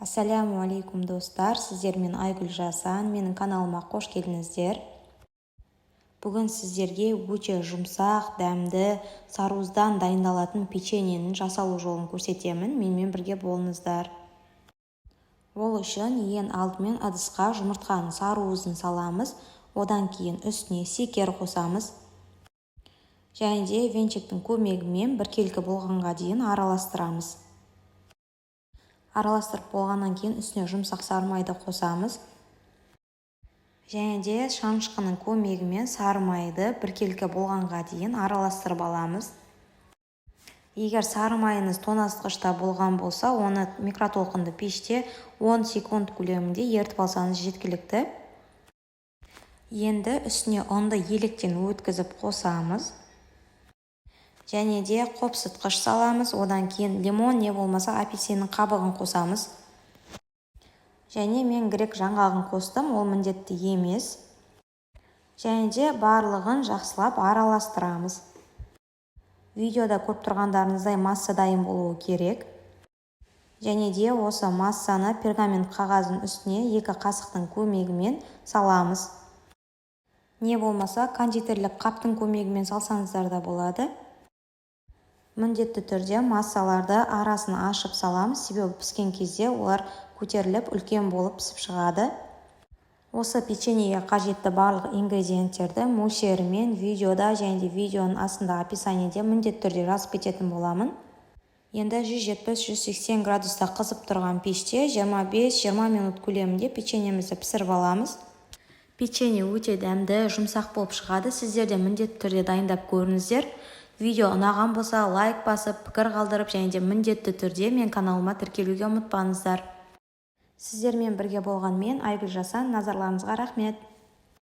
Ассаляму алейкум достар, сіздермен Айгүл Жасан, менің каналыма қош келдіңіздер. Бүгін сіздерге өте жұмсақ, дәмді, сарыуыздан дайындалатын печеньенің жасалу жолын көрсетемін. Менімен бірге болыңыздар. Ол үшін ең алдымен ыдысқа жұмыртқаның сарыуызын саламыз, одан кейін үстіне секер қосамыз. Және де венчиктің көмегімен біркелкі болғанға дейін араластырамыз. Араластырып болғаннан кейін үстіне жұмсақ сары майды қосамыз. Және де шанышқының көмегімен сары майды біркелкі болғанға дейін араластырып аламыз. Егер сары майыңыз тоңазытқышта болған болса, оны микротолқынды пеште 10 секунд көлемінде ерітіп алсаңыз жеткілікті. Енді үстіне ұнды електен өткізіп қосамыз. Және де қопсытқыш саламыз, одан кейін лимон не болмаса апельсиннің қабығын қосамыз. Және мен грек жаңғағын қостым, ол міндетті емес. Және де барлығын жақсылап араластырамыз. Видеода көріп тұрғандарыңыздай масса дайын болуы керек. Және де осы массаны пергамент қағаздың үстіне 2 қасықтың көмегімен саламыз. Не болмаса кондитерлік қаптың көмегімен салсаңыздар да болады. Міндетті түрде массаларды арасын ашып саламыз, себебі піскен кезде олар көтеріліп үлкен болып пісіп шығады. Осы печеньеге қажетті барлық ингредиенттерді мөлшерімен видеода және де видеоның астында описаниеде міндетті түрде жазып кететін боламын. Енді 170-180 градуста қызып тұрған пеште 25-20 минут көлемінде печеньемізді пісіріп аламыз. Печенье өте дәмді, жұмсақ болып шығады. Сіздер де міндетті түрде дайындап көріңіздер. Видео ұнаған болса лайк басып, пікір қалдырып, және де міндетті түрде мен каналыма тіркелуге ұмытпаңыздар. Сіздермен бірге болған мен Айгүл Жасан, назарларыңызға рахмет.